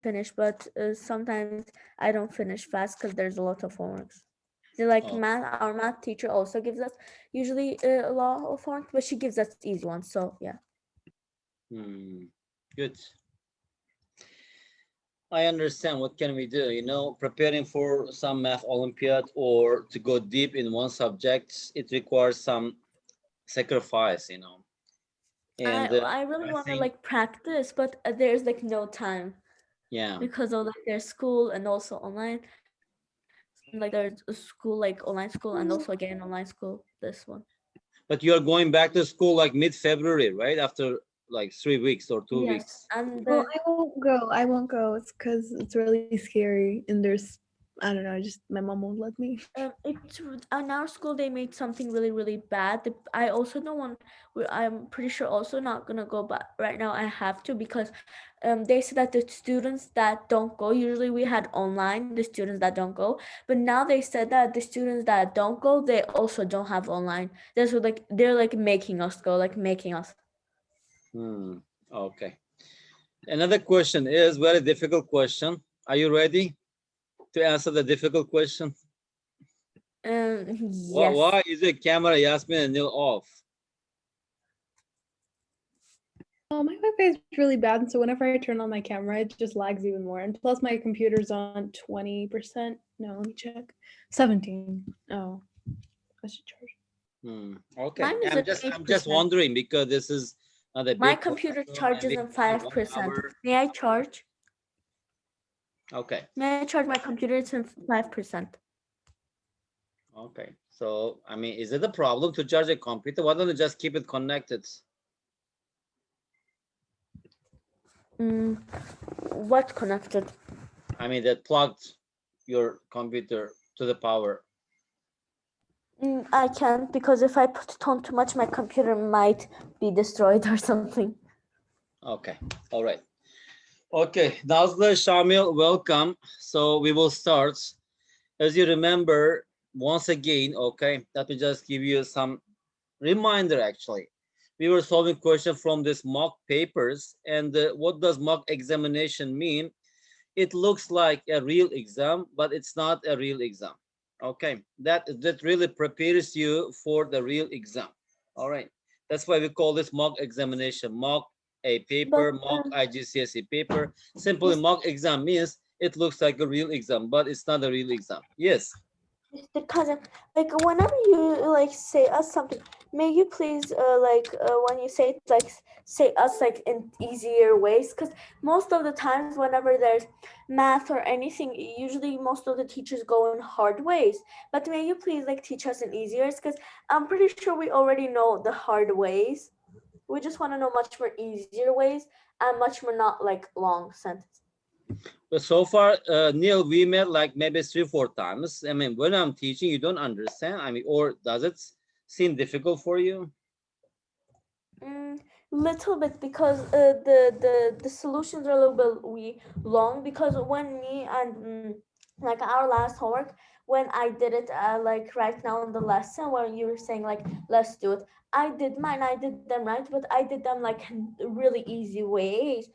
finish, but sometimes I don't finish fast because there's a lot of homeworks. Like Oh, math, our math teacher also gives us usually a lot of homework, but she gives us easy ones. So yeah. hmm, good. I understand. What can we do? You know, preparing for some math Olympiad or to go deep in one subject, it requires some sacrifice, you know. I And I really I want to think, like practice, but there's like no time yeah, because of like their school and also online. Like there's a school like online school and also again online school. This one. but you are going back to school like mid-February, right? After like 3 weeks or two Yes, weeks. and Oh, I won't go. I won't go. It's because it's really scary, and there's, I don't know. Just my mom won't let me. it's in our school they made something really really bad. I also don't want. I'm pretty sure also not gonna go, but right now I have to because they said that the students that don't go, usually we had online the students that don't go, but now they said that the students that don't go they also don't have online. That's what like they're like making us go, like making us. Hmm. Okay. Another question is very difficult question. Are you ready to answer the difficult question? Yes. Why is the camera Yasmin and Neil off? Oh, my Wi-Fi is really bad, and so whenever I turn on my camera, it just lags even more. And plus, my computer's on 20%. No, let me check. 17. Oh, I should charge. Hmm. Okay. Mine is I'm at just 8%. wondering because this is not a My big computer classroom and charges we in have only five one percent. hour. May I charge? Okay. May I charge my computer? It's in 5%. Okay. So I mean, is it a problem to charge a computer? Why don't you just keep it connected? Mm, what connected? I mean, that plugged your computer to the power. I can't because if I put it on too much, my computer might be destroyed or something. Okay. All right. Okay. Nazlı, Shamil, welcome. So we will start. As you remember, once again, okay, let me just give you some reminder actually. We were solving questions from this mock papers, and what does mock examination mean? It looks like a real exam, but it's not a real exam. Okay, that really prepares you for the real exam. All right, that's why we call this mock examination. Mock a paper, But mock IGCSE paper. Simply Mr. mock exam means it looks like a real exam, but it's not a real exam. Yes. Mr. Cousin, like whenever you like say us something, may you please when you say it like say us like in easier ways, because most of the times whenever there's math or anything, usually most of the teachers go in hard ways. But may you please like teach us in easier, because I'm pretty sure we already know the hard ways. We just want to know much more easier ways and much more not like long sentences. But so far, Neil, we met like maybe 3, 4 times. I mean, when I'm teaching, you don't understand. I mean, or does it seem difficult for you? Mm, little bit because the solutions are a little bit long because when me and like our last homework when I did it like right now in the lesson where you were saying like let's do it, I did mine, I did them right, but I did them like in really easy ways.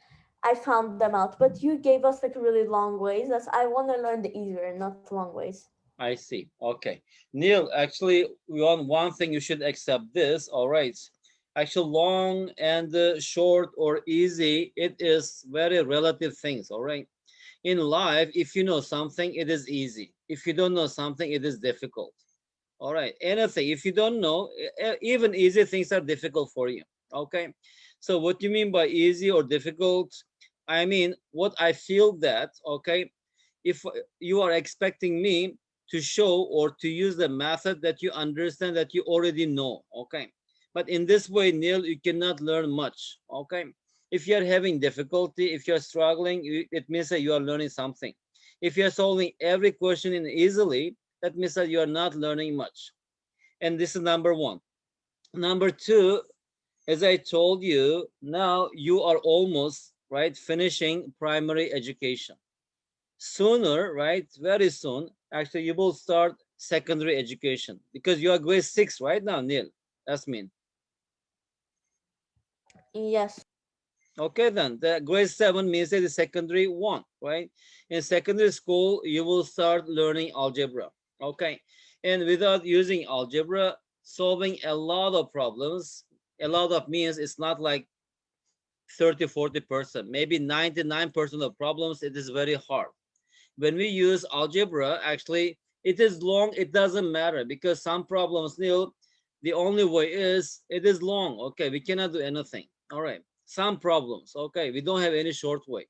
I found them out, but you gave us like really long ways. That's I want to learn the easier, not long ways. I see. Okay. Neil, actually, one thing you should accept this. All right. Actually, long and short or easy, it is very relative things. All right. In life, if you know something, it is easy. If you don't know something, it is difficult. All right. Anything, if you don't know, even easy things are difficult for you. Okay. So, what do you mean by easy or difficult? I mean, what I feel that, okay, if you are expecting me to show or to use the method that you understand that you already know, okay, but in this way, Neil, you cannot learn much. Okay, if you are having difficulty, if you are struggling, it means that you are learning something. If you are solving every question in easily, that means that you are not learning much. And this is number one. Number two, as I told you, now you are almost right finishing primary education. Sooner, right, very soon, actually you will start secondary education because you are grade 6 right now, Neil. That's mean. Yes. Okay, then the grade 7 means that the secondary 1, right? In secondary school, you will start learning algebra. Okay, and without using algebra, solving a lot of problems, a lot of means it's not like 30-40%, maybe 99% of problems, it is very hard. When we use algebra, actually, it is long, it doesn't matter because some problems, Neil, the only way is it is long. Okay, we cannot do anything. All right, some problems, okay, we don't have any short way.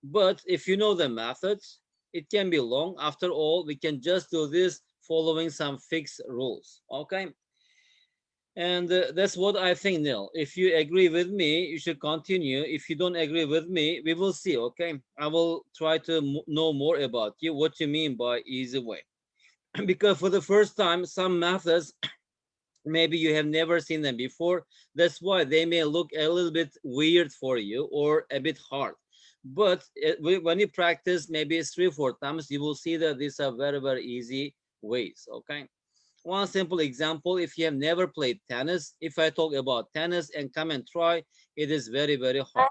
But if you know the methods, it can be long. After all, we can just do this following some fixed rules. Okay, and that's what I think, Neil. If you agree with me, you should continue. If you don't agree with me, we will see. Okay, I will try to know more about you, what you mean by easy way. Because for the first time, some methods, maybe you have never seen them before. That's why they may look a little bit weird for you or a bit hard. But when you practice maybe 3 or 4 times, you will see that these are very, very easy ways. Okay. One simple example, if you have never played tennis, if I talk about tennis and come and try, it is very, very hard.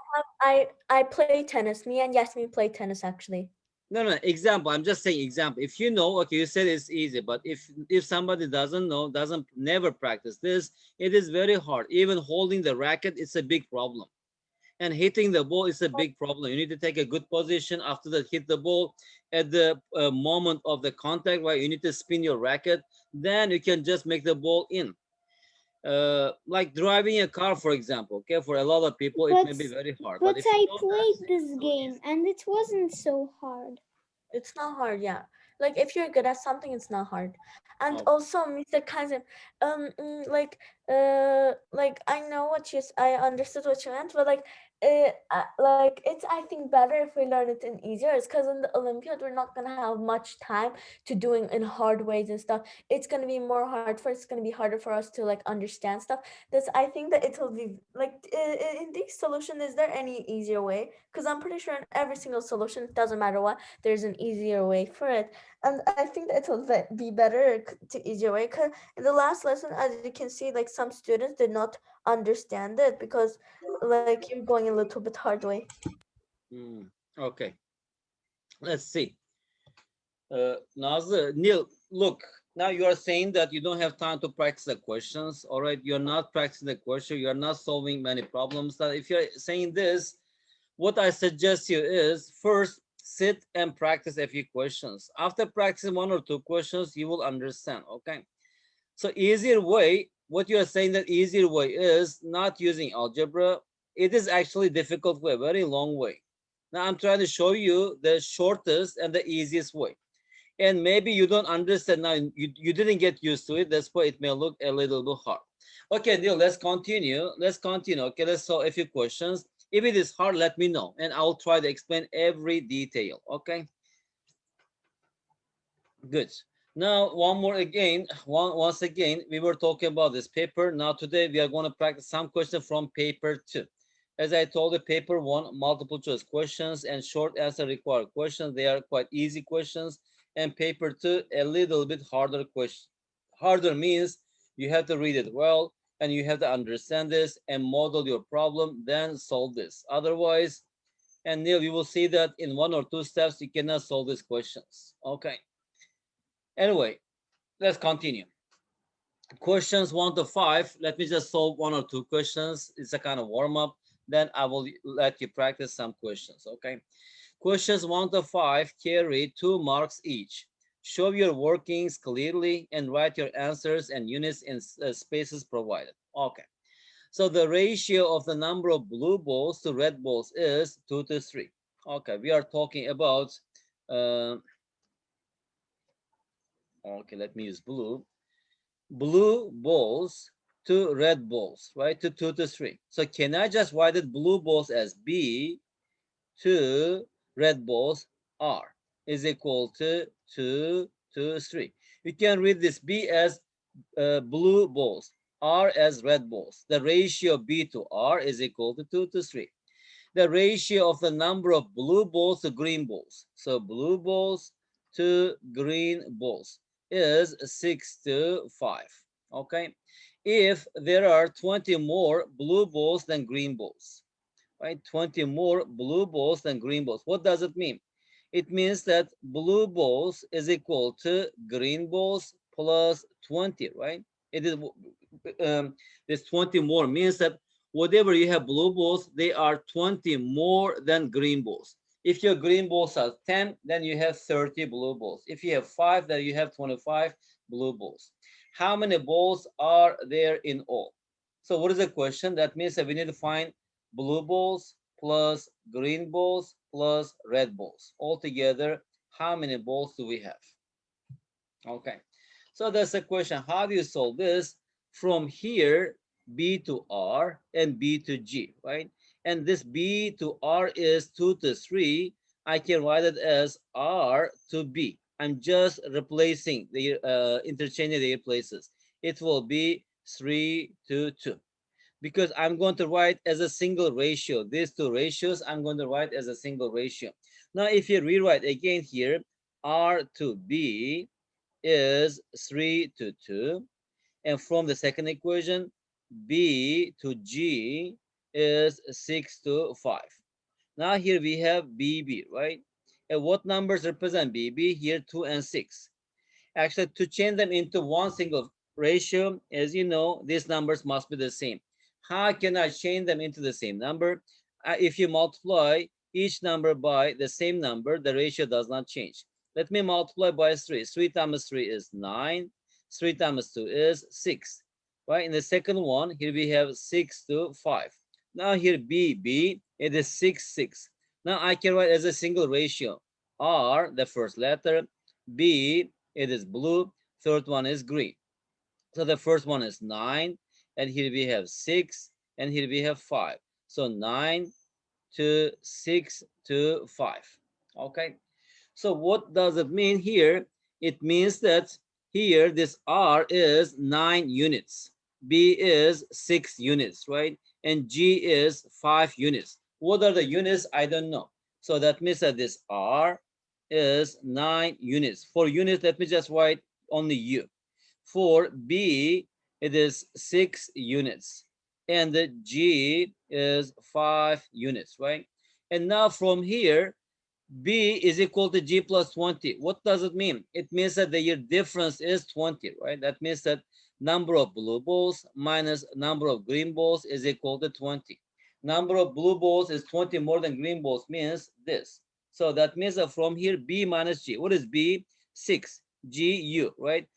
I play tennis. Me and Yasmin play tennis actually. No, no, example. I'm just saying example. If you know, okay, you said it's easy, but if somebody doesn't know, doesn't never practice this, it is very hard. Even holding the racket, it's a big problem. And hitting the ball is a big problem. You need to take a good position after that, hit the ball at the moment of the contact, right? You need to spin your racket, then you can just make the ball in. Like driving a car, for example. Okay, for a lot of people it But may be very hard, but but if you I know that, played it's this so game easy. and it wasn't so hard. It's not hard, yeah. Like if you're good at something, it's not hard. And Okay. also, Mr. Kazim, like I know what I understood what you meant, but like it's I think better if we learn it in easier. It's because in the Olympiad we're not gonna have much time to doing in hard ways and stuff. It's gonna be more hard for it's gonna be harder for us to like understand stuff. That's I think that it will be like in this solution. Is there any easier way? Because I'm pretty sure in every single solution, it doesn't matter what, there's an easier way for it. And I think that it will be better to easier way. Because in the last lesson, as you can see, like some students did not understand it because like you're going a little bit hard way. Okay, let's see. Nazlı, Neil, look, now you are saying that you don't have time to practice the questions. All right, you're not practicing the question. You're not solving many problems. That if you're saying this, what I suggest you is first sit and practice a few questions. After practicing 1 or 2 questions, you will understand. Okay. So easier way, what you are saying that easier way is not using algebra. It is actually difficult way, very long way. Now I'm trying to show you the shortest and the easiest way. And maybe you don't understand now, you didn't get used to it. That's why it may look a little bit hard. Okay, Neil, let's continue. Let's continue. Okay, let's solve a few questions. If it is hard, let me know, and I'll try to explain every detail. Okay, good. Now, once again, we were talking about this paper. Now, today we are going to practice some questions from paper 2. As I told you, paper 1, multiple choice questions and short answer required questions. They are quite easy questions. And paper 2, a little bit harder question. Harder means you have to read it well and you have to understand this and model your problem, then solve this. Otherwise, and Neil, you will see that in 1 or 2 steps, you cannot solve these questions. Okay. Anyway, let's continue. Questions 1 to 5. Let me just solve 1 or 2 questions. It's a kind of warm up. Then I will let you practice some questions. Okay. Questions 1 to 5 carry 2 marks each. Show your workings clearly and write your answers and units in spaces provided. Okay. So the ratio of the number of blue balls to red balls is 2 to 3. Okay. We are talking about, okay, let me use blue balls to red balls, right? To 2 to 3. So can I just write it blue balls as B to red balls R is equal to 2 to 3. You can read this B as blue balls, R as red balls. The ratio B to R is equal to 2 to 3. The ratio of the number of blue balls to green balls. So blue balls to green balls is 6 to 5. Okay. If there are 20 more blue balls than green balls, right? 20 more blue balls than green balls. What does it mean? It means that blue balls is equal to green balls plus 20, right? It is this 20 more means that whatever you have blue balls, they are 20 more than green balls. If your green balls are 10, then you have 30 blue balls. If you have 5, then you have 25 blue balls. How many balls are there in all? So what is the question? That means that we need to find blue balls plus green balls plus red balls. Altogether, how many balls do we have? Okay, so that's the question. How do you solve this? From here, B to R and B to G, right? And this B to R is 2 to 3. I can write it as R to B. I'm just replacing the interchanging the places. It will be 3 to 2 because I'm going to write as a single ratio. These two ratios, I'm going to write as a single ratio. Now, if you rewrite again here, R to B is 3 to 2. And from the second equation, B to G is 6 to 5. Now here we have BB, right? And what numbers represent BB? Here 2 and 6. Actually, to change them into one single ratio, as you know, these numbers must be the same. How can I change them into the same number? If you multiply each number by the same number, the ratio does not change. Let me multiply by 3. 3 times 3 is 9. 3 times 2 is 6. Right? In the second one, here we have 6 to 5. Now here BB, it is 6, 6. Now I can write as a single ratio. R, the first letter, B, it is blue, third one is green. So the first one is 9, and here we have 6, and here we have 5. So 9 to 6 to 5. Okay, so what does it mean here? It means that here this R is 9 units, B is 6 units, right? And G is 5 units. What are the units? I don't know. So that means that this R is 9 units. For units, let me just write only U. For B, it is 6 units. And the G is 5 units, right? And now from here, B is equal to G plus 20. What does it mean? It means that the year difference is 20, right? That means that number of blue balls minus number of green balls is equal to 20. Number of blue balls is 20 more than green balls means this. So that means that from here, B minus G. What is B? 6. G, U, right?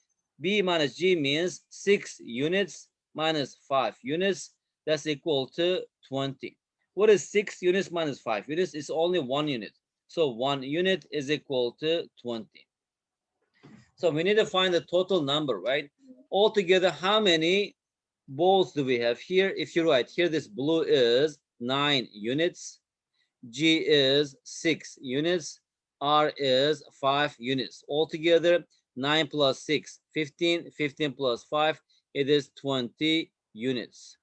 B minus G means 6 units minus 5 units. That's equal to 20. What is 6 units minus 5 units? It's only 1 unit. So 1 unit is equal to 20. So we need to find the total number, right? Altogether, how many balls do we have here? If you write here, this blue is 9 units. G is 6 units. R is 5 units. Altogether, 9 plus 6, 15. 15 plus 5, it is 20 units.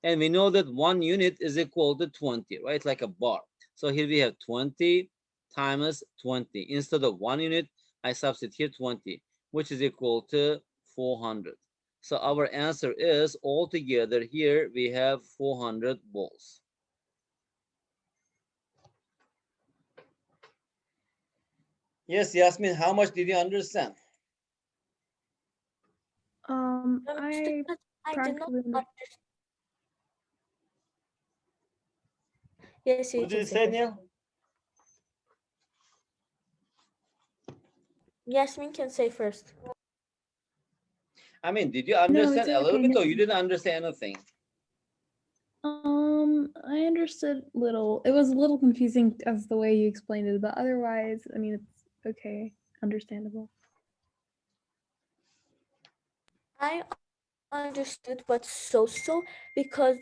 And we know that 1 unit is equal to 20, right? Like a bar. So here we have 20 times 20. Instead of 1 unit, I substitute here 20, which is equal to 400. So our answer is altogether here we have 400 balls. Yes, Yasmin, how much did you understand? I I did not practically understand. Yes, you What did can you say say, first. Neil? Yasmin can say first. I mean, did you understand it's a little okay. bit or you didn't understand anything? I understood little. It was a little confusing as the way you explained it, but otherwise, I mean, it's okay, understandable. I understood but so because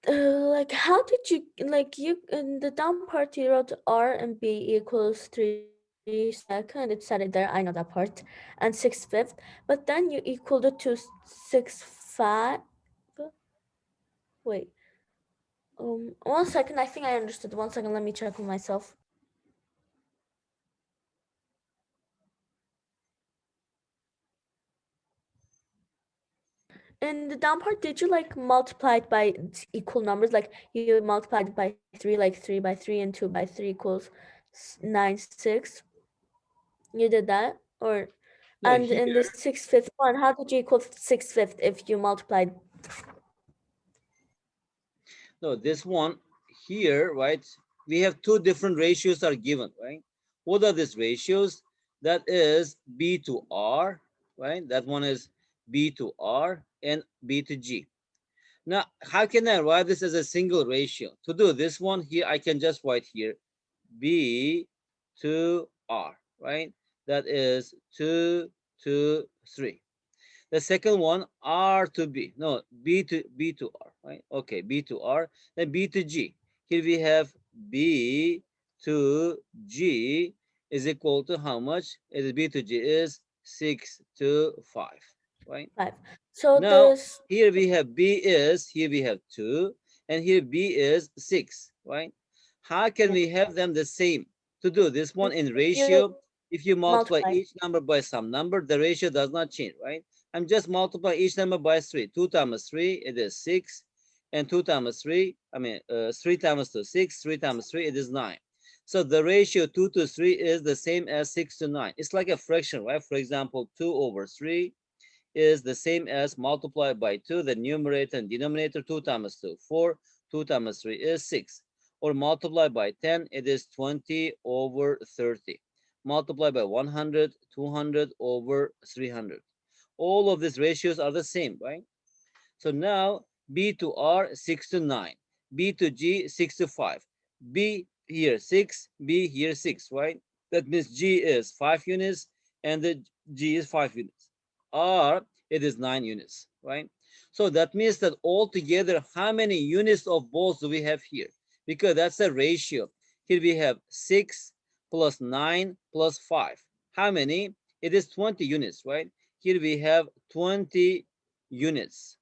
like how did you like you in the down part you wrote R and B equals 3/2 it said it there, I know that part, and 6/5, but then you equaled it to 6/5. Wait, 1 second, I think I understood. 1 second, let me check with myself. in the down part, did you like multiply it by equal numbers? Like you multiplied by 3, like 3 by 3 and 2 by 3 equals 9, 6. You did that? Or No, and in the 6/5 one, how did you equal 6/5 if you multiplied? No, this one here, right? We have two different ratios are given, right? What are these ratios? That is B to R, right? That one is B to R and B to G. Now, how can I write this as a single ratio? To do this one here, I can just write here B to R, right? That is 2 to 3. The second one, R to B. No, B to R, right? Okay, B to R. Then B to G. Here we have B to G is equal to how much? It is B to G is 6 to 5, right? 5. So Now, this here we have B is, here we have 2, and here B is 6, right? How can we have them the same? To do this one in you ratio, if you multiply multiply. each number by some number, the ratio does not change, right? I'm just multiplying each number by 3. 2 times 3, it is 6. And 2 times 3, 3 times 2, 6. 3 times 3, it is 9. So the ratio 2 to 3 is the same as 6 to 9. It's like a fraction, right? For example, 2 over 3 is the same as multiplied by 2, the numerator and denominator, 2 times 2, 4, 2 times 3 is 6. Or multiply by 10, it is 20 over 30. Multiply by 100, 200 over 300. All of these ratios are the same, right? So now B to R, 6 to 9. B to G, 6 to 5. B here 6, B here 6, right? That means G is 5 units and the G is 5 units. R, it is 9 units, right? So that means that altogether, how many units of balls do we have here? Because that's a ratio. Here we have 6 plus 9 plus 5. How many? It is 20 units, right? Here we have 20 units,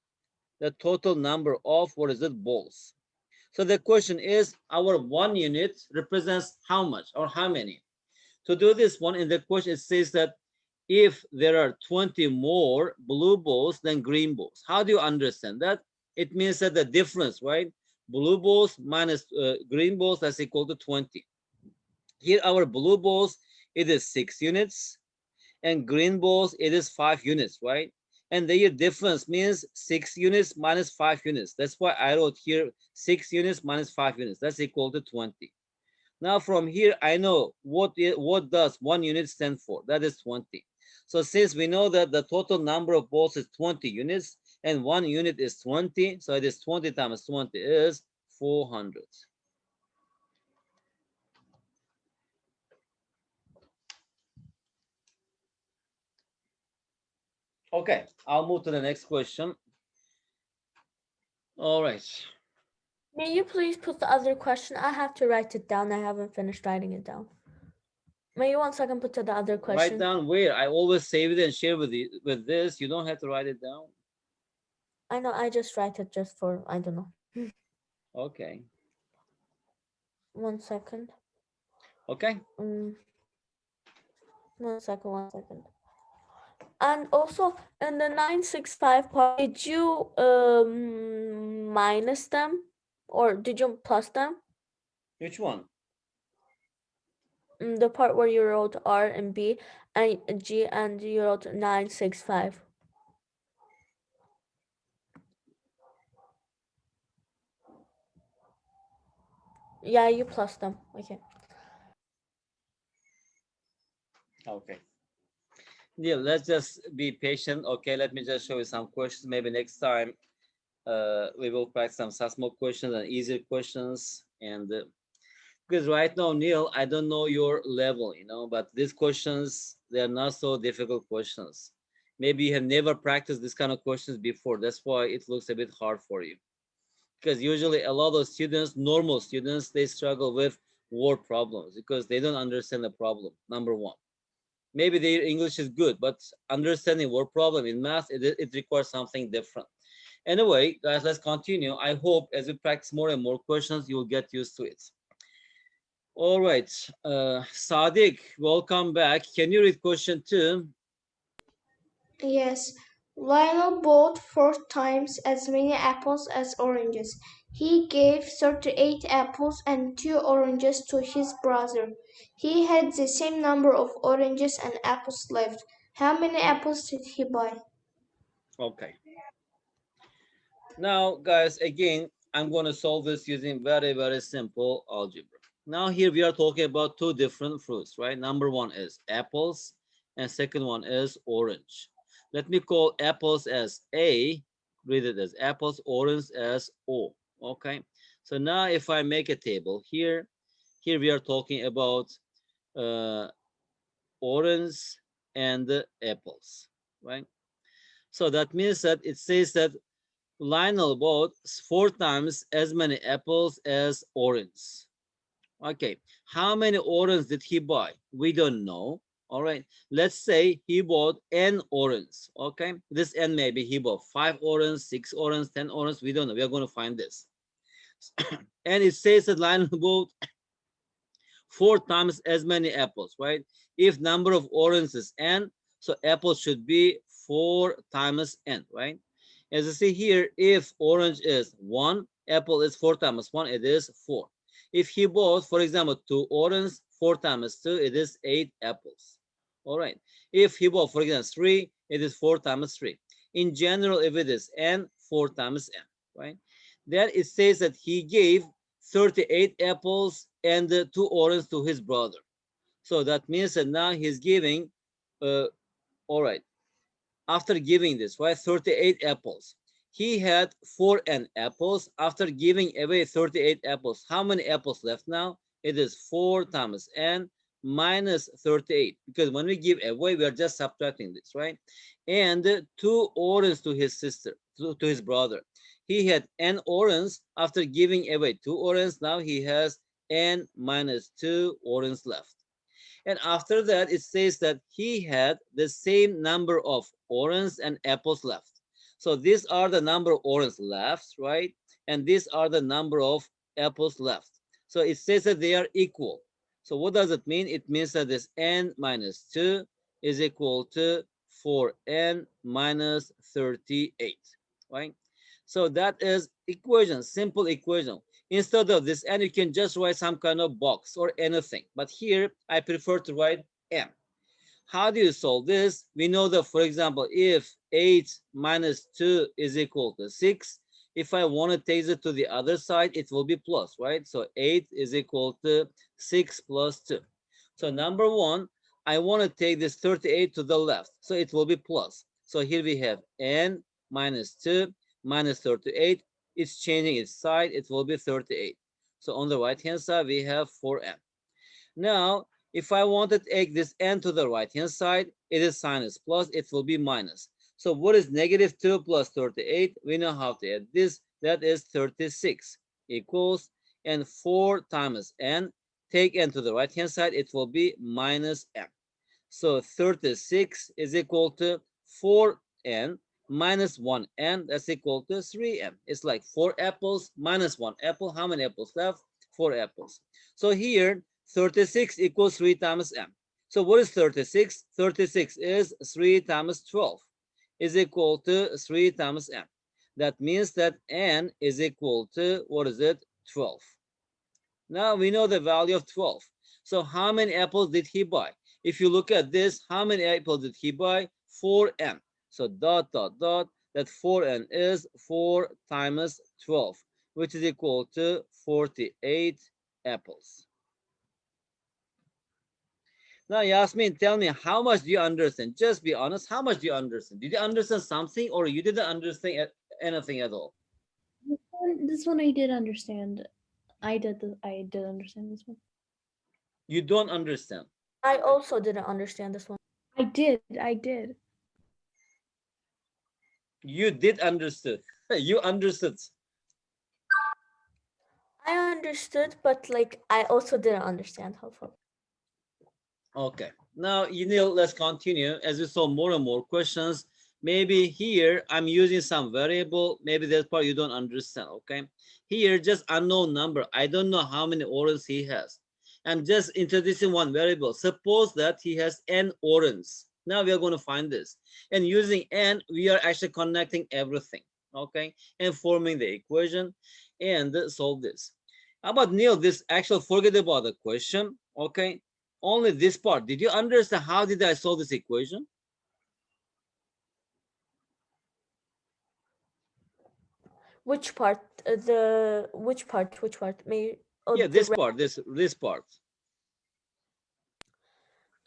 the total number of, what is it, balls. So the question is, our 1 unit represents how much or how many? To do this one, in the question, it says that if there are 20 more blue balls than green balls. How do you understand that? It means that the difference, right? Blue balls minus green balls, that's equal to 20. Here, our blue balls, it is 6 units, and green balls, it is 5 units, right? And the difference means 6 units minus 5 units. That's why I wrote here 6 units minus 5 units. That's equal to 20. Now from here, I know what does 1 unit stand for. That is 20. So since we know that the total number of balls is 20 units and 1 unit is 20, so it is 20 times 20 is 400. Okay, I'll move to the next question. All right. May you please put the other question? I have to write it down. I haven't finished writing it down. May you 1 second put to the other question? Write down where? I always save it and share with you. With this, you don't have to write it down. I know, I just write it just for, I don't know. Okay. 1 second. Okay. 1 second, 1 second. And also in the 965 part, did you minus them or did you plus them? Which one? The part where you wrote R and B and G and you wrote 965. Yeah, you plus them. Okay. Okay. Yeah, let's just be patient. Okay, let me just show you some questions. Maybe next time we will practice some more questions and easier questions. And because right now, Neil, I don't know your level, but these questions, they're not so difficult questions. Maybe you have never practiced this kind of questions before. That's why it looks a bit hard for you. Because usually a lot of students, normal students, they struggle with word problems because they don't understand the problem, number one. Maybe their English is good, but understanding word problem in math, it requires something different. Anyway, guys, let's continue. I hope as we practice more and more questions, you will get used to it. All right, Sadiq, welcome back. Can you read question 2? Yes. Lionel bought 4 times as many apples as oranges. He gave 38 apples and 2 oranges to his brother. He had the same number of oranges and apples left. How many apples did he buy? Okay. Now, guys, again, I'm going to solve this using very, very simple algebra. Now, here we are talking about two different fruits, right? Number one is apples, and second one is orange. Let me call apples as A, read it as apples, orange as O, okay? So now if I make a table here we are talking about uh, orange and apples, right? So that means that it says that Lionel bought 4 times as many apples as orange. Okay, how many oranges did he buy? We don't know. All right, let's say he bought n oranges. Okay, this n maybe he bought 5 oranges, 6 oranges, 10 oranges. We don't know. We are going to find this. And it says that Lionel bought 4 times as many apples, right? If number of oranges is n, so apples should be 4 times n, right? As you see here, if orange is 1, apple is 4 times 1, it is 4. If he bought, for example, 2 oranges, 4 times 2, it is 8 apples. All right. If he bought, for example, 3, it is 4 times 3. In general, if it is n, 4 times n, right? Then it says that he gave 38 apples and 2 oranges to his brother. So that means that now he's giving, all right, after giving this, right, 38 apples. He had 4 n apples. After giving away 38 apples, how many apples left now? It is 4 times n minus 38. Because when we give away, we are just subtracting this, right? And 2 oranges to his sister, to his brother. He had n oranges. After giving away 2 oranges, now he has n minus 2 oranges left. And after that, it says that he had the same number of oranges and apples left. So these are the number of oranges left, right? And these are the number of apples left. So it says that they are equal. So what does it mean? It means that this n minus 2 is equal to 4n minus 38, right? So that is equation, simple equation. Instead of this n, you can just write some kind of box or anything. But here, I prefer to write m. How do you solve this? We know that, for example, if 8 minus 2 is equal to 6, if I want to take it to the other side, it will be plus, right? So 8 is equal to 6 plus 2. So number one, I want to take this 38 to the left. So it will be plus. So here we have n minus 2 minus 38. It's changing its side. It will be 38. So on the right-hand side, we have 4n. Now, if I want to take this n to the right-hand side, it is sign is plus. It will be minus. So what is negative 2 plus 38? We know how to add this. That is 36 equals, and 4 times n. Take n to the right-hand side. It will be minus n. So 36 is equal to 4n minus 1n, that's equal to 3n. It's like 4 apples minus 1 apple. How many apples left? 4 apples. So here, 36 equals 3 times n. So what is 36? 36 is 3 times 12 is equal to 3 times n. That means that n is equal to, what is it? 12. Now we know the value of 12. So how many apples did he buy? If you look at this, how many apples did he buy? 4n. So dot, dot, dot, that 4n is 4 times 12, which is equal to 48 apples. Now, Yasmin, tell me, how much do you understand? Just be honest. How much do you understand? Did you understand something, or you didn't understand anything at all? This one I did understand. I did understand this one. You don't understand. I also didn't understand this one. I did. You did understood. You understood. I understood, but like I also didn't understand how far. Okay. Now, Yunil, let's continue. As we saw more and more questions, maybe here I'm using some variable. Maybe that part you don't understand, okay? Here, just unknown number. I don't know how many oranges he has. I'm just introducing one variable. Suppose that he has n oranges. Now we are going to find this. And using and, we are actually connecting everything, okay? And forming the equation and solve this. How about Neil, this actual, forget about the question, okay? Only this part. Did you understand how did I solve this equation? Which part? Which part? Which part? May oh, Yeah, the this re- part, this part.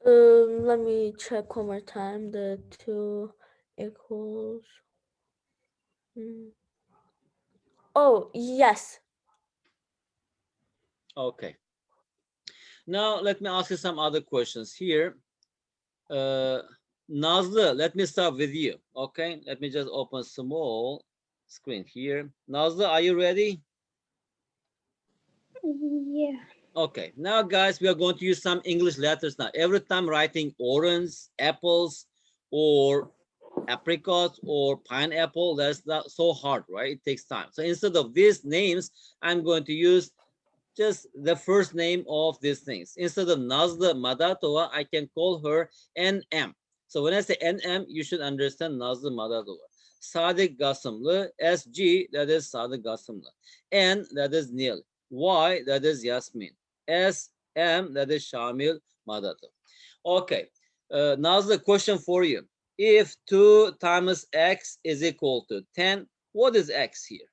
Let me check one more time. The 2 equals. Oh, yes. Okay. Now let me ask you some other questions here. Nazlı, let me start with you. Okay, let me just open small screen here. Nazlı, are you ready? Yeah. Okay, now guys, we are going to use some English letters now. Every time writing orange, apples, or apricots or pineapple, that's not so hard, right? It takes time. So instead of these names, I'm going to use just the first name of these things. Instead of Nazlı Madatova, I can call her NM. So when I say NM, you should understand Nazlı Madatova. Sadık Gasımlı, SG, that is Sadık Gasımlı. N, that is Nil. Y, that is Yasmin. S, M, that is Şamil Madatov. Okay, Nazlı, question for you. If 2 times x is equal to 10, what is x here?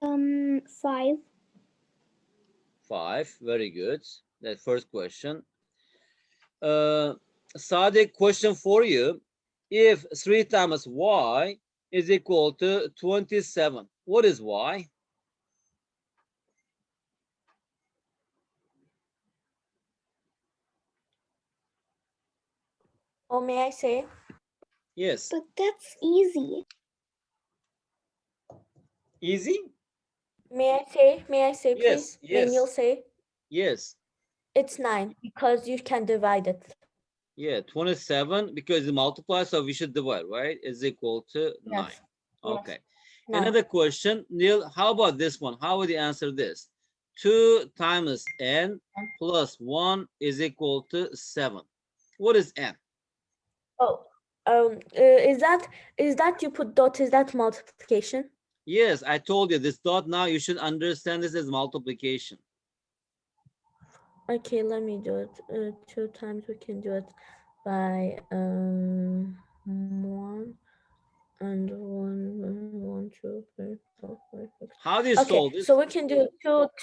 5. 5, very good. That first question. Sadik, question for you. If 3 times y is equal to 27, what is y? Oh, may I say? Yes. But that's easy. Easy? May I say? May I say, Yes, please? May Neil yes, say? yes. It's 9 because you can divide it. Yeah, 27 because it multiplies, so we should divide, right? Is equal to 9. Yes. Okay. 9. Another question, Neil, how about this one? How would you answer this? 2 times n plus 1 is equal to 7. What is n? Oh, is that you put dot? Is that multiplication? Yes, I told you this dot now, you should understand this as multiplication. Okay, let me do it. 2 times we can do it by 1 and 1, 2, 3, 4, 5, 6. How do you Okay, solve this? so we can do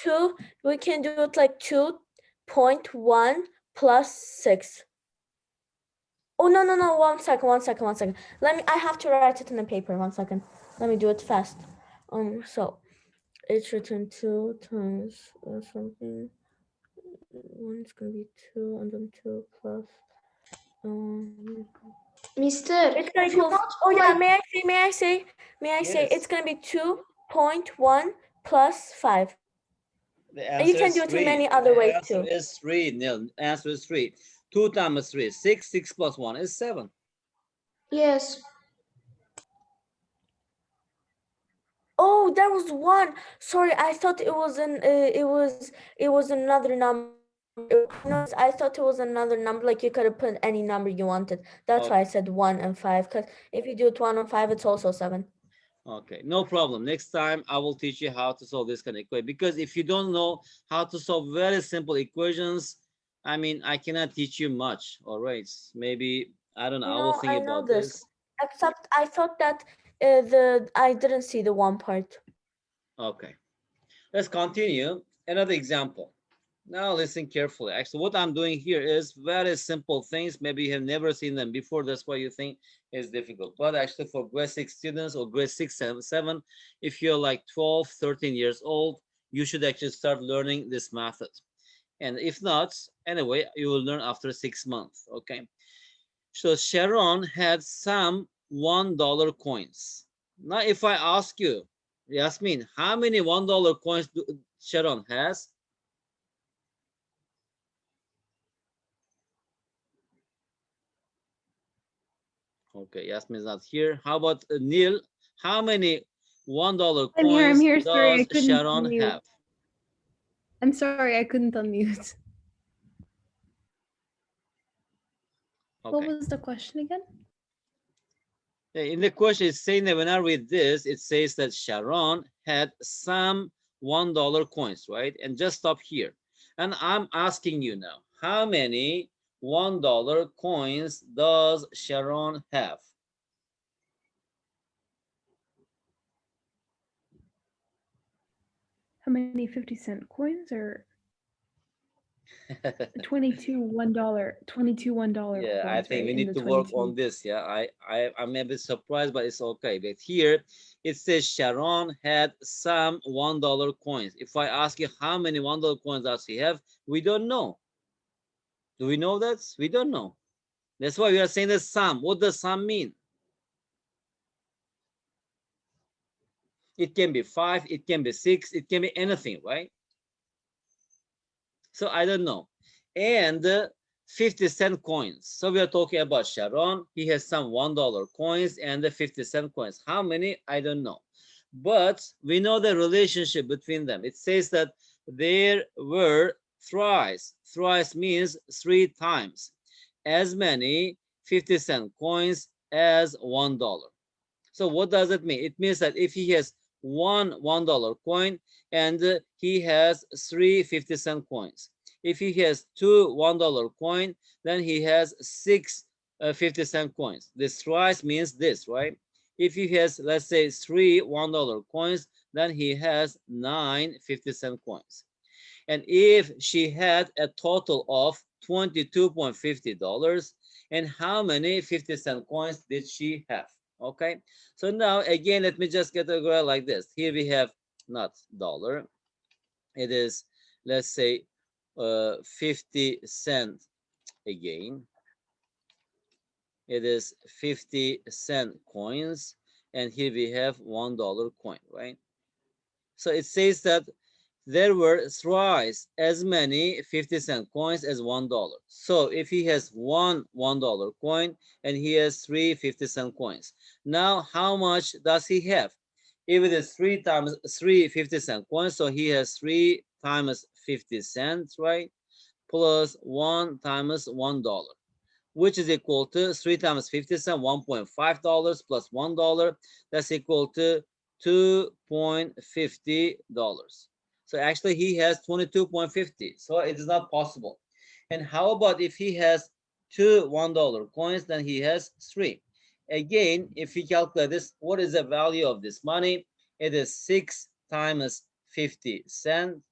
two. We can do it like 2.1 plus 6. Oh no. 1 second. I have to write it in the paper. 1 second. Let me do it fast. So it's written 2 times something. 1 is gonna be 2 and then 2 plus. Mister, It's gonna if you equals. Oh yeah, multiply, may I say? Yes. It's gonna be 2.1 plus 5. The And you answer can is do it in 3. many other ways The answer too. is 3. No, answer is 3. 2 times 3 is 6. 6 plus 1 is 7. yes. Oh, there was 1. Sorry, I thought it was another number. No, I thought it was another number. Like you could have put any number you wanted. That's why I said 1 and 5. Because if you do it 1 and 5, it's also 7. Okay, no problem. Next time I will teach you how to solve this kind of equation. Because if you don't know how to solve very simple equations, I mean, I cannot teach you much. All right, maybe, I don't know, I will No, think I know about this. this. Except I thought that I didn't see the 1 part. Okay, let's continue. Another example. Now listen carefully. Actually, what I'm doing here is very simple things. Maybe you have never seen them before. That's why you think it's difficult. But actually for grade 6 students or grade 6, 7, if you're like 12, 13 years old, you should actually start learning this method. And if not, anyway, you will learn after 6 months. Okay. So Sharon had some $1 coins. Now, if I ask you, Yasmin, how many $1 coins do Sharon has? Okay, Yasmin's not here. How about Neil? How many $1 I'm coins here. Sorry, I does couldn't Sharon unmute. have? I'm sorry, I couldn't unmute. What Okay. was the question again? In the question, it's saying that when I read this, it says that Sharon had some $1 coins, right? And just stop here. And I'm asking you now, how many $1 coins does Sharon have? How many 50-cent coins or 22 $1 Yeah, I coins, think right? we In need the to work 22. on this. Yeah, I'm a bit surprised, but it's okay. But here it says Sharon had some $1 coins. If I ask you how many $1 coins does she have, we don't know. Do we know that? We don't know. That's why we are saying the sum. What does sum mean? It can be 5, it can be 6, it can be anything, right? So I don't know. And 50-cent coins. So we are talking about Sharon. He has some $1 coins and the 50-cent coins. How many? I don't know. But we know the relationship between them. It says that there were thrice. Thrice means 3 times as many 50-cent coins as $1. So what does it mean? It means that if he has one $1 coin and he has 3 50-cent coins. If he has two $1 coin, then he has 6 50-cent coins. This thrice means this, right? If he has, let's say, 3 $1 coins, then he has 9 50-cent coins. And if she had a total of $22.50, and how many 50-cent coins did she have? Okay, so now again, let me just categorize like this. Here we have not dollar. It is, let's say, 50 cent again. It is 50-cent coins. And here we have $1 coin, right? So it says that there were thrice as many 50-cent coins as $1. So if he has one $1 coin and he has 3 50-cent coins, now how much does he have? If it is 3 times 3 50-cent coins, so he has 3 times 50 cents, right? Plus 1 times $1, which is equal to 3 times 50 cents, $1.5 plus $1. That's equal to $2.50. So actually he has 22.50. So it is not possible. And how about if he has two $1 coins, then he has 3. Again, if we calculate this, what is the value of this money? It is 6 times 50 cents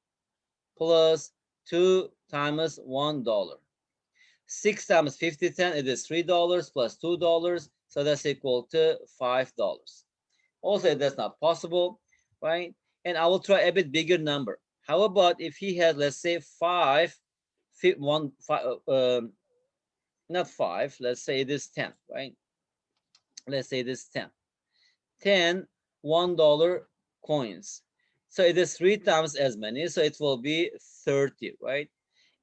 plus 2 times $1. 6 times 50 cents, it is $3 plus $2. So that's equal to $5. Also, that's not possible, right? And I will try a bit bigger number. How about if he has, let's say, not 5, let's say it is 10, right? Let's say it is 10. 10 $1 coins. So it is 3 times as many, so it will be 30, right?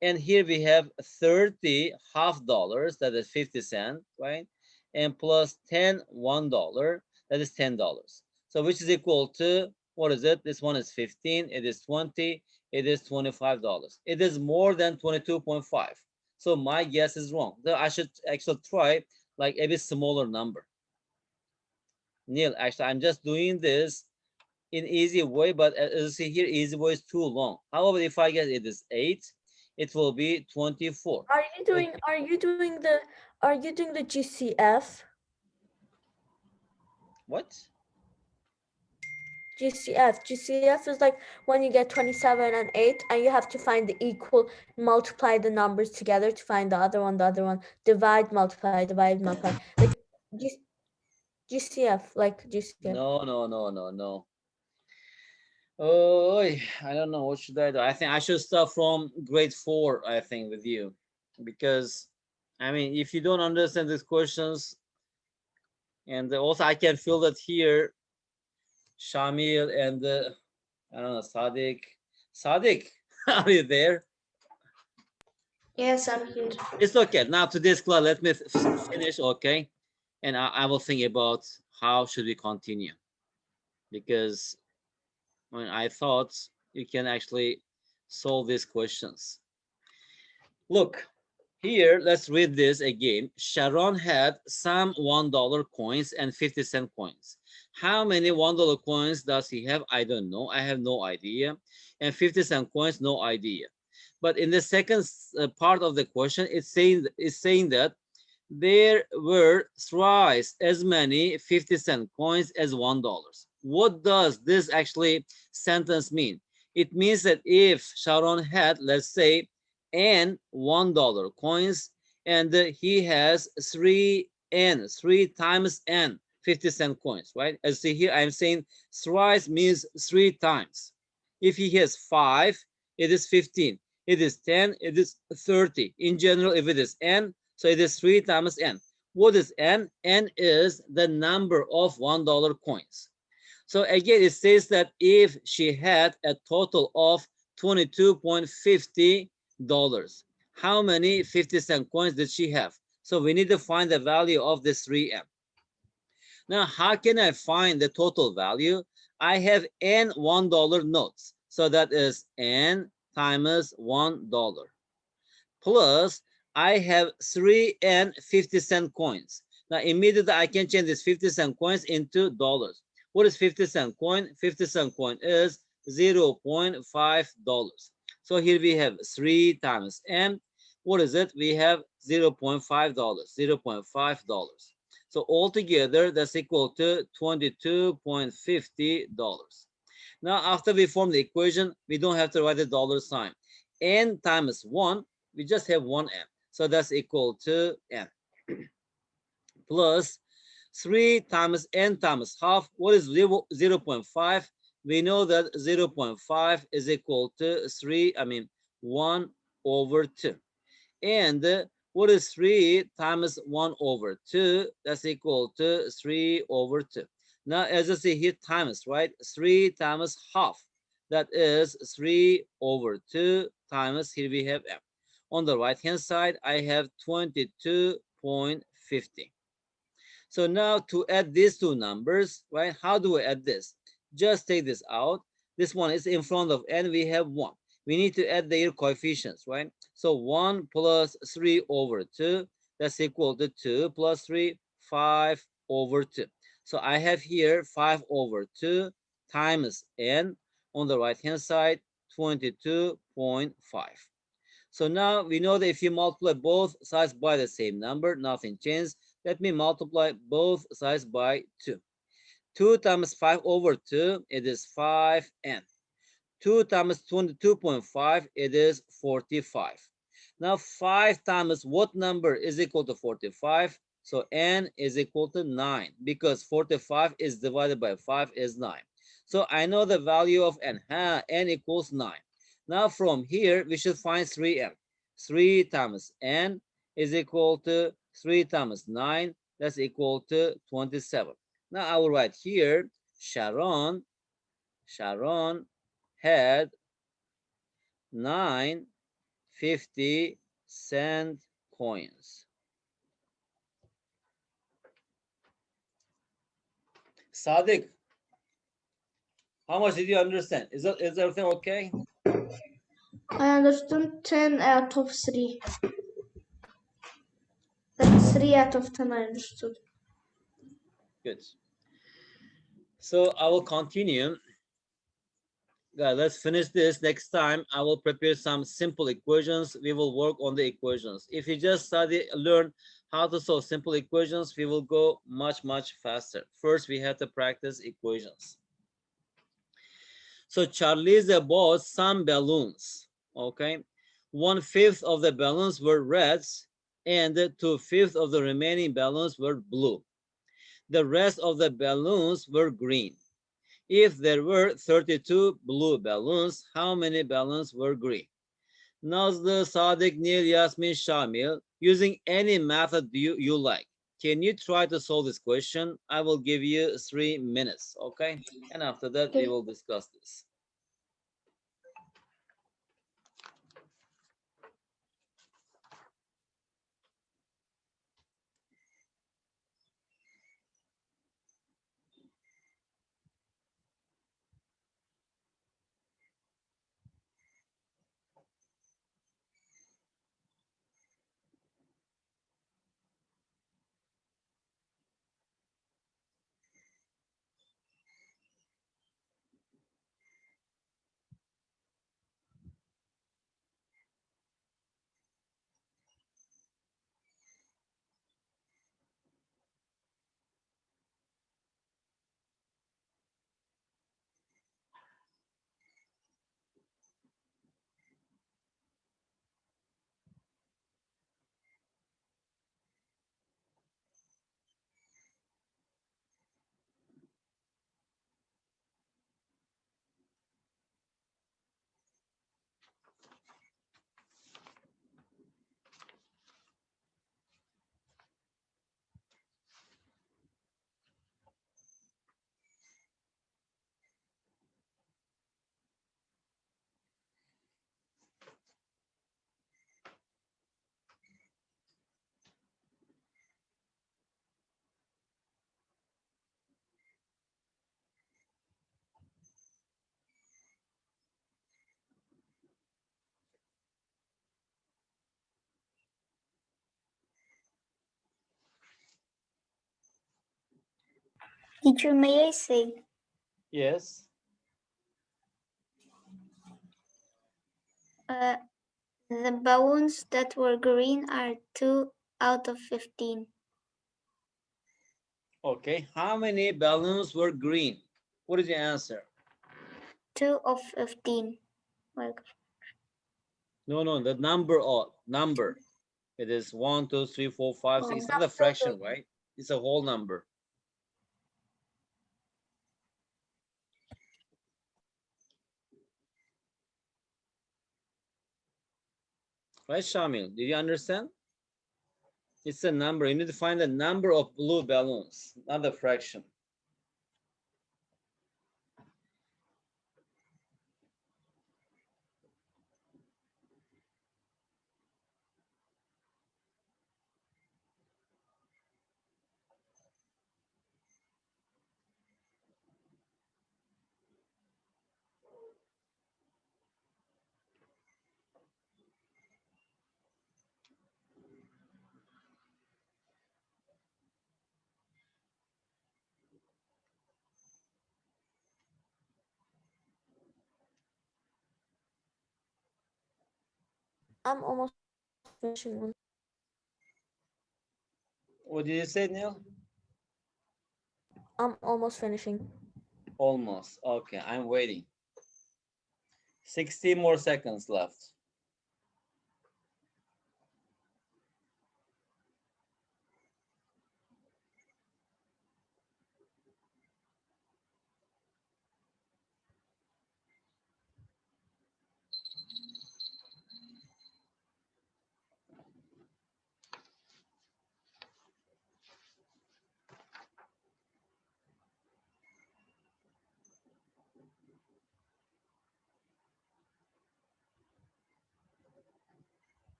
And here we have 30 half dollars, that is 50 cents, right? And plus 10 $1, that is $10. So which is equal to, what is it? This one is 15, it is 20, it is $25. It is more than 22.5. So my guess is wrong. So I should actually try like a bit smaller number. Neil, actually, I'm just doing this in easy way, but as you see here, easy way is too long. However, if I get it is 8, it will be 24. Are you doing the GCF? What? GCF is like when you get 27 and 8 and you have to find the equal, multiply the numbers together to find the other one, divide, multiply, like GCF, like GCF. No. Oh, I don't know. What should I do? I think I should start from grade 4, I think, with you. Because, I mean, if you don't understand these questions, and also I can feel that here, Shamil and, I don't know, Sadiq. Sadiq, are you there? Yes, I'm here. It's okay. Now today's class, let me finish, okay? And I will think about how should we continue. Because when I thought you can actually solve these questions. Look, Here, let's read this again. Sharon had some $1 coins and 50-cent coins. How many $1 coins does he have? I don't know. I have no idea. And 50-cent coins, no idea. But in the second part of the question, it's saying that there were thrice as many 50-cent coins as $1. What does this actually sentence mean? It means that if Sharon had, let's say, n $1 coins, and he has three times n 50-cent coins, right? As see here, I'm saying thrice means 3 times. If he has 5, it is 15. It is 10, it is 30. In general, if it is n, so it is 3 times n. What is n? N is the number of $1 coins. So again, it says that if she had a total of $22.50, how many 50-cent coins did she have? So we need to find the value of this 3n. Now, how can I find the total value? I have n $1 notes. So that is n times $1 plus I have 3n 50-cent coins. Now, immediately I can change this 50-cent coins into dollars. What is 50-cent coin? 50-cent coin is $0.5. So here we have 3 times n. What is it? We have $0.5, $0.5. So altogether, that's equal to $22.50. Now, after we form the equation, we don't have to write the dollar sign. N times 1, we just have 1n. So that's equal to n. Plus 3 times n times half. What is 0.5? We know that 0.5 is equal to 1 over 2. And what is 3 times 1 over 2? That's equal to 3 over 2. Now, as I say here, times, right? 3 times half. That is 3 over 2 times, here we have m. On the right-hand side, I have 22.50. So now to add these two numbers, right? How do we add this? Just take this out. This one is in front of n, we have 1. We need to add their coefficients, right? So 1 plus 3 over 2, that's equal to 2 plus 3, 5 over 2. So I have here 5 over 2 times n. On the right-hand side, 22.5. So now we know that if you multiply both sides by the same number, nothing changes. Let me multiply both sides by 2. 2 times 5 over 2, it is 5n. 2 times 22.5, it is 45. Now 5 times what number is equal to 45? So n is equal to 9, because 45 is divided by 5 is 9. So I know the value of n. N equals 9. Now from here, we should find 3n. 3 times n is equal to 3 times 9. That's equal to 27. Now I will write here, Sharon had 9 50-cent coins. Sadiq, how much did you understand? Is everything okay? I understood 10 out of 3. That's 3 out of 10 I understood. Good. So I will continue. Guys, let's finish this. Next time, I will prepare some simple equations. We will work on the equations. If you just learn how to solve simple equations, we will go much, much faster. First, we have to practice equations. So Charlize bought some balloons, okay? 1/5 of the balloons were reds, and 2/5 of the remaining balloons were blue. The rest of the balloons were green. If there were 32 blue balloons, how many balloons were green? Nazlı, Sadiq, Nil, Yasmin, Shamil, using any method you like. Can you try to solve this question? I will give you 3 minutes, okay? And after that, we will discuss this. Teacher, may I say? Yes. The balloons that were green are 2 out of 15. Okay. How many balloons were green? What is your answer? 2 of 15. Like, No, the number. It is 1, 2, 3, 4, 5, 6. It's not a fraction, right? It's a whole number. Right, Shamil? Did you understand? It's a number. You need to find the number of blue balloons, not the fraction. I'm almost finishing one. What did you say, Neil? I'm almost finishing. Almost. Okay, I'm waiting. 60 more seconds left.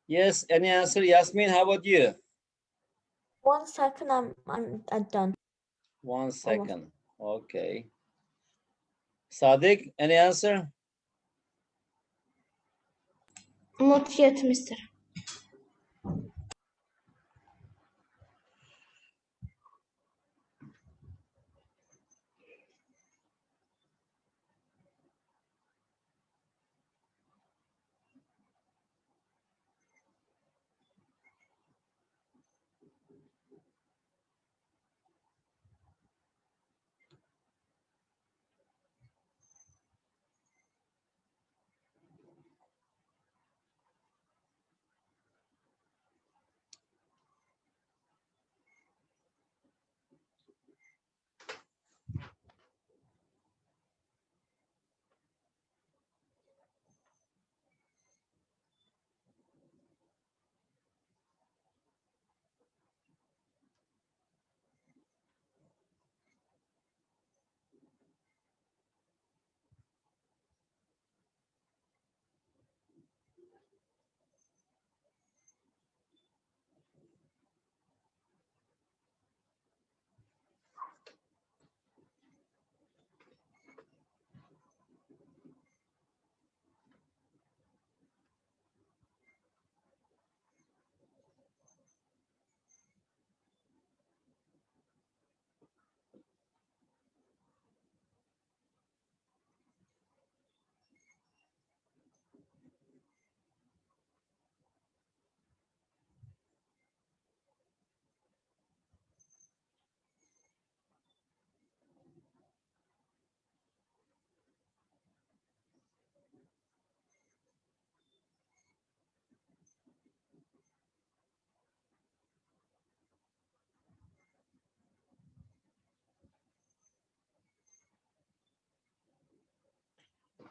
Yes, any answer? Yasmin, how about you? 1 second, I'm done. 1 second. Okay. Sadiq, any answer? Not yet, mister.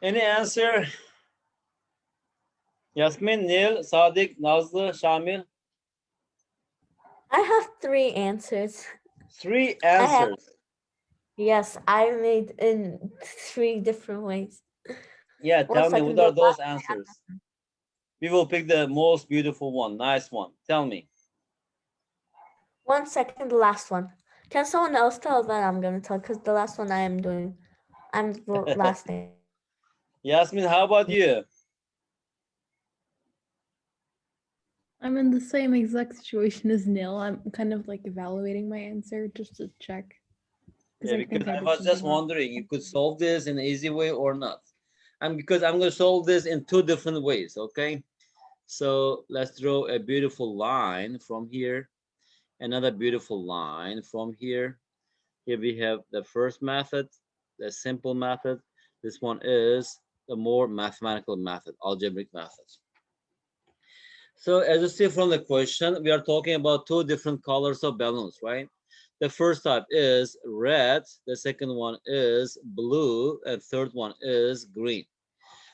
Any answer? Yasmin, Neil, Sadiq, Nazlı, Shamil. I have 3 answers. 3 have- answers. Yes, I made in 3 different ways. Yeah, 1 tell me, second, what the are those answers? We will pick the most beautiful one, nice one. Tell me. 1 second, the last one. Can someone else tell that I'm gonna tell? Because the last one I am doing, I'm the last name. Yasmin, how about you? I'm in the same exact situation as Nil. I'm kind of like evaluating my answer just to check. Yeah, I think because I did was just something wrong. wondering, you could solve this in an easy way or not. And because I'm going to solve this in two different ways, okay? So let's draw a beautiful line from here, another beautiful line from here. Here we have the first method, the simple method. This one is the more mathematical method, algebraic method. So as you see from the question, we are talking about two different colors of balloons, right? The first type is red, the second one is blue, and third one is green.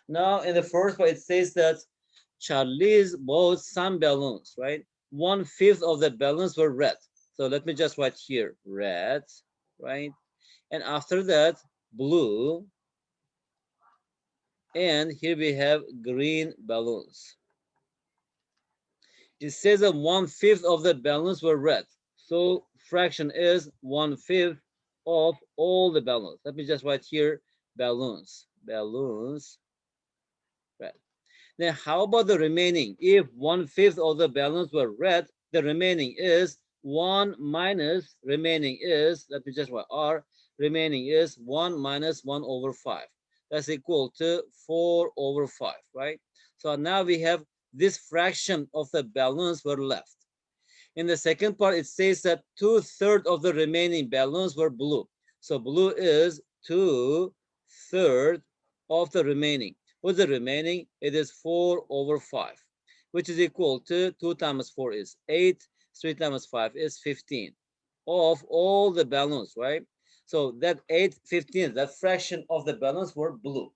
Now, in the first one, it says that Charlie's bought some balloons, right? 1/5 of the balloons were red. So let me just write here, red, right? And after that, blue. And here we have green balloons. It says that 1/5 of the balloons were red. So fraction is 1/5 of all the balloons. Let me just write here, balloons, balloons, red. Then how about the remaining? If 1/5 of the balloons were red, the remaining is 1 minus, remaining is, let me just write R, remaining is 1 minus 1/5. That's equal to 4/5, right? So now we have this fraction of the balloons were left. In the second part, it says that 2/3 of the remaining balloons were blue. So blue is 2/3 of the remaining. What's the remaining? It is 4/5, which is equal to 2 times 4 is 8, 3 times 5 is 15 of all the balloons, right? So that 8/15, that fraction of the balloons were blue.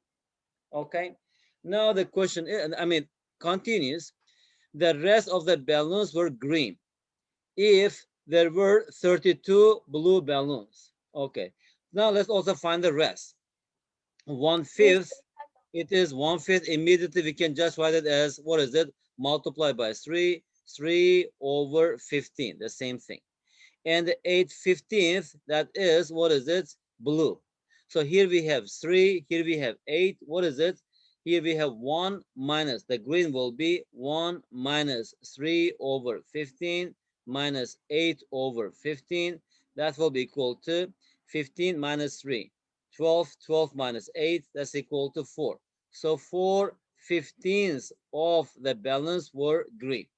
Okay. Now the question is, continues. The rest of the balloons were green. If there were 32 blue balloons. Okay. Now let's also find the rest. 1/5, it is 1/5. Immediately we can just write it as, what is it? Multiply by 3, 3/15, the same thing. And the 8/15, that is, what is it? Blue. So here we have 3, here we have 8. What is it? Here we have 1 minus, the green will be 1 minus 3/15 minus 8/15. That will be equal to 15 minus 3. 12, 12 minus 8, that's equal to 4. So 4/15 of the balance were green.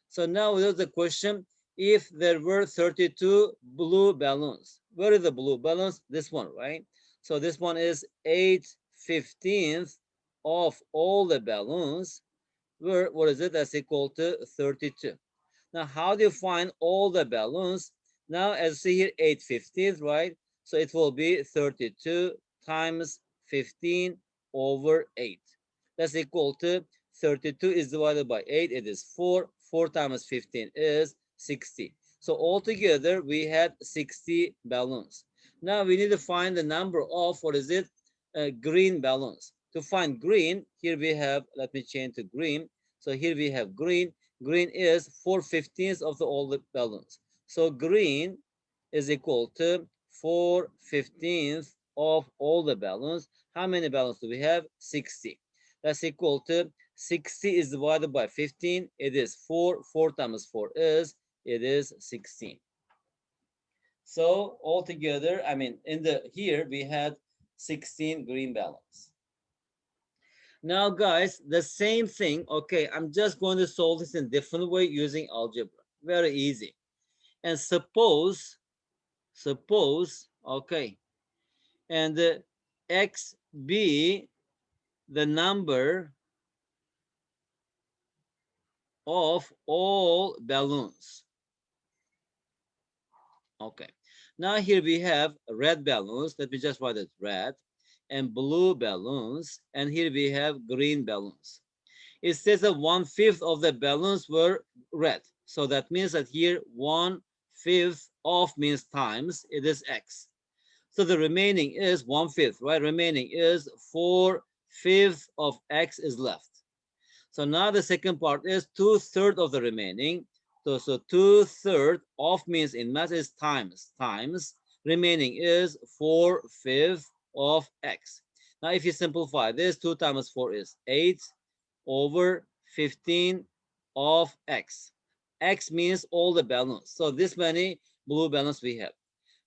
So now there's the question, if there were 32 blue balloons, where is the blue balloons? This one, right? So this one is 8/15 of all the balloons. Where, what is it? That's equal to 32. Now, how do you find all the balloons? Now, as you see here, 8/15, right? So it will be 32 times 15/8. That's equal to 32 is divided by 8. It is 4. 4 times 15 is 60. So altogether, we had 60 balloons. Now, we need to find the number of, what is it? Green balloons. To find green, here we have, let me change to green. So here we have green. Green is 4/15 of all the balloons. So green is equal to 4/15 of all the balloons. How many balloons do we have? 60. That's equal to 60 is divided by 15. It is 4. 4 times 4 is, it is 16. So altogether, here we had 16 green balloons. Now, guys, the same thing. Okay, I'm just going to solve this in a different way using algebra. Very easy. And suppose, okay, and x be the number of all balloons. Okay, now here we have red balloons. Let me just write it red, and blue balloons, and here we have green balloons. It says that 1/5 of the balloons were red. So that means that here 1/5 of means times, it is x. So the remaining is 1/5, right? Remaining is 4/5 of x is left. So now the second part is 2/3 of the remaining. So 2/3 of means in math is times. Remaining is 4/5 of x. Now if you simplify this, 2 times 4 is 8 over 15 of x. X means all the balance. So this many blue balance we have.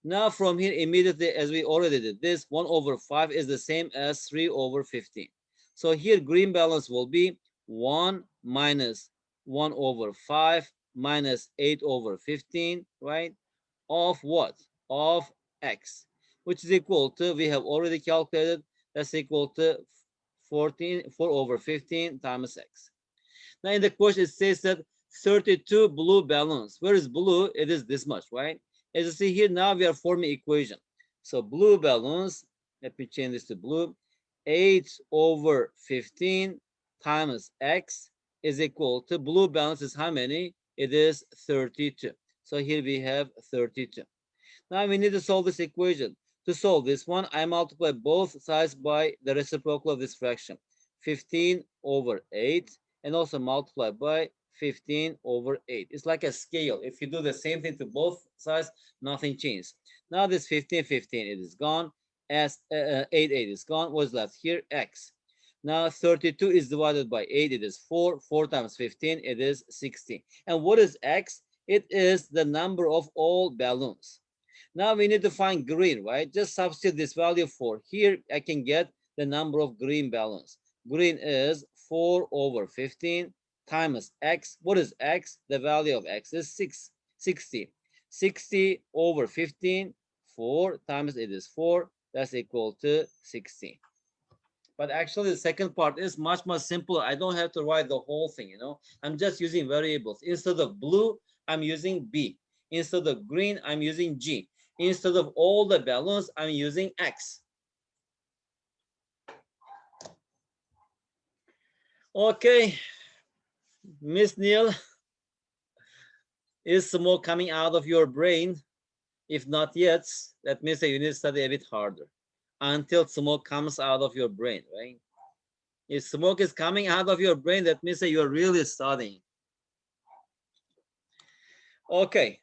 Now from here immediately, as we already did this, 1 over 5 is the same as 3 over 15. So here green balance will be 1 minus 1 over 5 minus 8 over 15, right? Of what? Of x, which is equal to, we have already calculated, that's equal to 4 over 15 times x. Now in the question it says that 32 blue balloons. Where is blue? It is this much, right? As you see here, now we are forming equation. So blue balloons, let me change this to blue. 8 over 15 times x is equal to, blue balance is how many? It is 32. So here we have 32. Now we need to solve this equation. To solve this one, I multiply both sides by the reciprocal of this fraction. 15 over 8, and also multiply by 15 over 8. It's like a scale. If you do the same thing to both sides, nothing changes. Now this 15, it is gone. As 8 is gone. What's left here? X. Now 32 is divided by 8. It is 4. 4 times 15, it is 16. And what is X? It is the number of all balloons. Now we need to find green, right? Just substitute this value for here. I can get the number of green balloons. Green is 4 over 15 times x. What is x? The value of x is 60. 60 over 15, 4 times it is 4. That's equal to 16. But actually the second part is much simpler. I don't have to write the whole thing, you know. I'm just using variables. Instead of blue, I'm using B. Instead of green, I'm using G. Instead of all the balloons, I'm using X. Okay, Miss Neil, is smoke coming out of your brain? If not yet, that means that you need to study a bit harder until smoke comes out of your brain, right? If smoke is coming out of your brain, that means that you're really studying. Okay,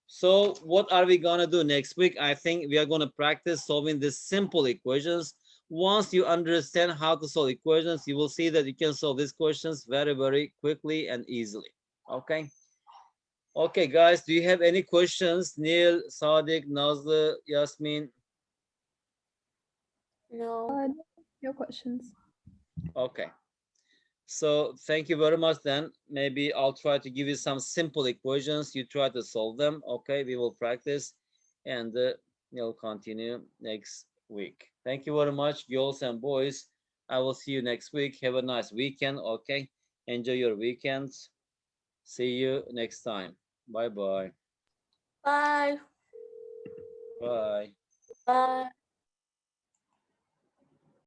so what are we gonna do next week? I think we are gonna practice solving these simple equations. Once you understand how to solve equations, you will see that you can solve these questions very quickly and easily. Okay. Okay, guys, do you have any questions? Neil, Sadiq, Nazlı, Yasmin? No. No questions. Okay. So thank you very much then. Maybe I'll try to give you some simple equations. You try to solve them. Okay, we will practice and we'll continue next week. Thank you very much, girls and boys. I will see you next week. Have a nice weekend. Okay, enjoy your weekends. See you next time. Bye-bye. Bye. Bye. Bye.